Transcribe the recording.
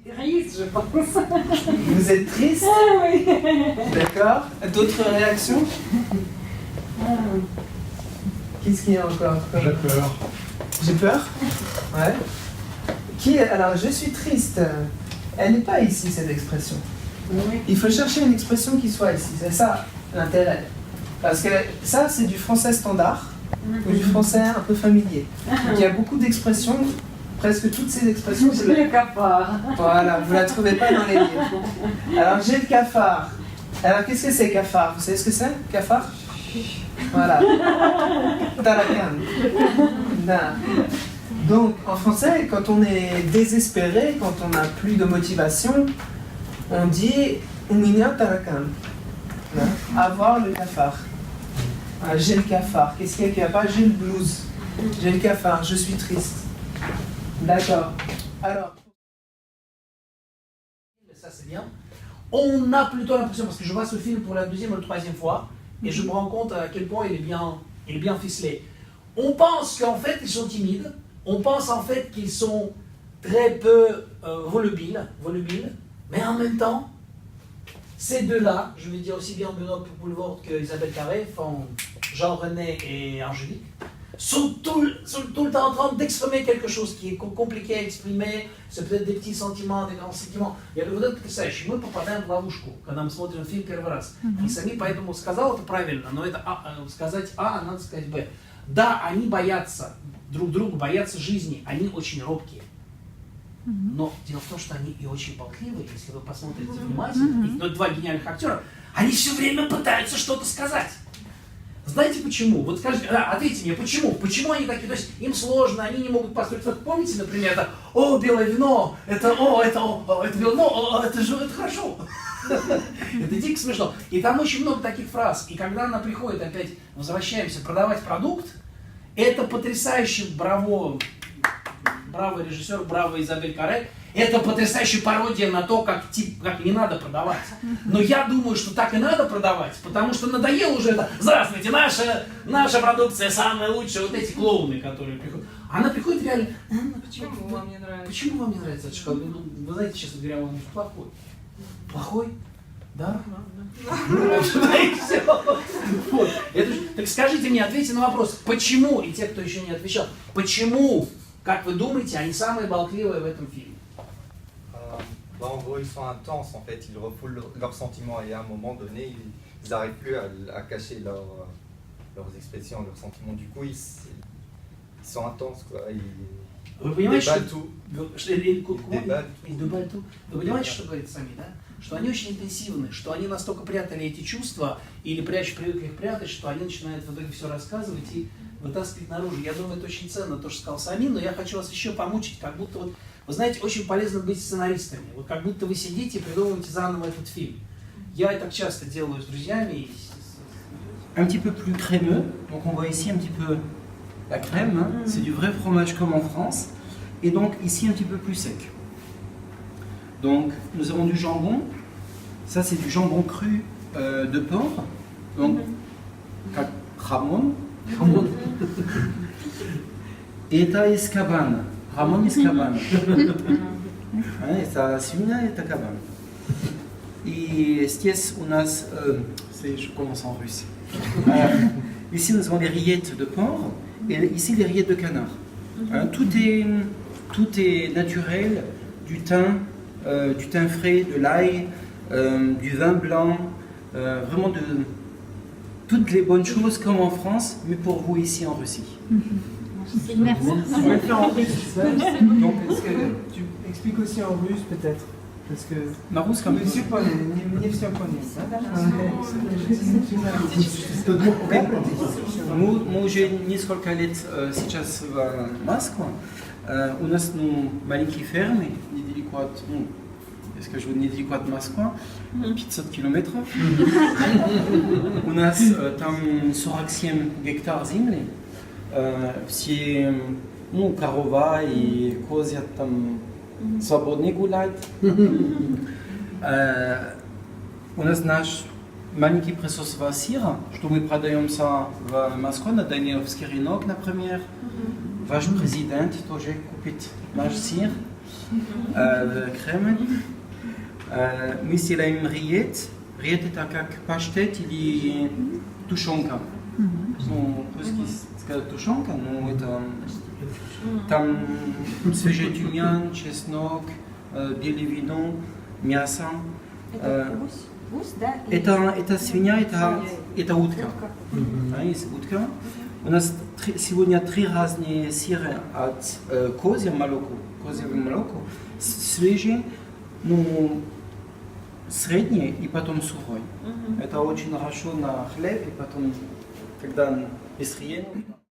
Triste, je pense. Vous êtes triste? Ah oui. D'accord. D'autres réactions? Qu'est-ce qu'il y a encore? J'ai peur. J'ai peur? Ouais. Alors, je suis triste. Elle n'est pas ici, cette expression. Oui. Il faut chercher une expression qui soit ici. C'est ça l'intérêt. Parce que ça, c'est du français standard ou du français un peu familier. Donc, il y a beaucoup d'expressions. Presque toutes ces expressions, J'ai le cafard. Voilà, vous ne la trouvez pas dans les livres. Alors, j'ai le cafard. Alors, qu'est-ce que c'est cafard? Vous savez ce que c'est, cafard? Voilà. Tarakan. Donc, en français, quand on est désespéré, quand on n'a plus de motivation, on dit Uminya tarakan. Avoir le cafard. J'ai le cafard. Qu'est-ce qu'il y a qui va pas? J'ai le blues. J'ai le cafard, je suis triste. D'accord. Alors. Ça c'est bien. On a plutôt l'impression, parce que je vois ce film pour la deuxième ou la troisième fois, et je me rends compte à quel point il est bien ficelé. On pense qu'en fait ils sont timides, on pense en fait qu'ils sont très peu volubiles, mais en même temps, ces deux-là, je vais dire aussi bien Benoît Poulvord que Isabelle Carré, font Jean-René et Angélique, sont tout le temps en train d'exprimer quelque chose qui est compliqué à exprimer. C'est peut-être des petits sentiments, des гrands sentiments. Я говорю, вот это потрясающе. Мы попадаем в ловушку, когда мы смотрим фильм первый раз. И сами поэтому сказал это правильно, но это сказать А, надо сказать Б. Да, они боятся друг друга, боятся жизни, они очень робкие. Но дело в том, что они и очень болтливые, если вы посмотрите внимательно. И, два гениальных актера, они все время пытаются что-то сказать. Знаете почему? Вот скажите, ответьте мне, почему? Почему они такие? То есть им сложно, они не могут построить. Вот помните, например, это «О, белое вино», это вино, это хорошо. Это дико смешно. И там очень много таких фраз. И когда она приходит, опять возвращаемся, продавать продукт, это потрясающе, браво режиссер, браво Изабель Каре. Это потрясающая пародия на то, как не надо продавать. Но я думаю, что так и надо продавать, потому что надоело уже это. Здравствуйте, наша продукция самая лучшая, вот эти клоуны, которые приходят. Она приходит реально. Почему вам не нравится? Почему вам не нравится этот шоколад? Ну, вы знаете, честно говоря, он плохой. Плохой? Да? Так скажите мне, ответьте на вопрос, почему, и те, кто еще не отвечал, почему, как вы думаете, они самые болтливые в этом фильме? En gros, ils sont intenses en fait, ils refoulent leurs sentiments et à un moment donné, ils n'arrivent plus à cacher leurs expressions, leurs sentiments. Du coup, ils sont intenses, quoi. Ils déballent tout. Вы понимаете, что говорит сами, да? Что они очень интенсивны, что они настолько прятали эти чувства, или привыкли их прятать, что они начинают в итоге все рассказывать и вытаскивать наружу. Я думаю, это очень ценно, то, что сказал Самин, но я хочу вас еще помучить, как будто вот, вы знаете, очень полезно быть сценаристами. Вот как будто вы сидите и придумываете заново этот фильм. Я так часто делаю с друзьями. Un petit peu plus crémeux, donc on voit ici un petit peu la crème, hein. C'est du vrai fromage comme en France, et donc ici un petit peu plus sec. Donc nous avons du jambon, ça c'est du jambon cru de porc, donc jamon, et ta escaban. Ramon Escaban. Это свинья, это кабан. И здесь у нас, je commence en russe. Ici nous avons les rillettes de porc et ici les rillettes de canard. Tout est naturel, du thym frais, de l'ail, du vin blanc, vraiment de toutes les bonnes choses comme en France, mais pour vous ici en Russie. Merci. On va le faire en russe. Donc, est-ce que tu expliques aussi en russe peut-être? Parce que... На русском? Не все поняли, не все поняли. Мы уже несколько лет сейчас в Москве. У нас маленькие фермы недалеко от, я скажу, недалеко от Москвы, 500 километров. У нас там 47 гектар земли. Все, корова и козят там свободно гулять. У нас наш маленький производство сыра, что мы продаемся в Москве, на Даниловский рынок, например. Ваш президент тоже купит наш сыр. крем. Мы сделаем риет. Риет это как паштет или тушенка. Ну, русский сказать тушенка, но это там свежий тюмян, чеснок, белое вино, мясо. Это гусь, да? Это свинья, это утка. Да, есть утка. У нас сегодня 3 разные сыры от козьего молока, свежий, ну, средний и потом сухой. Это очень хорошо на хлеб, и потом, когда быстрее.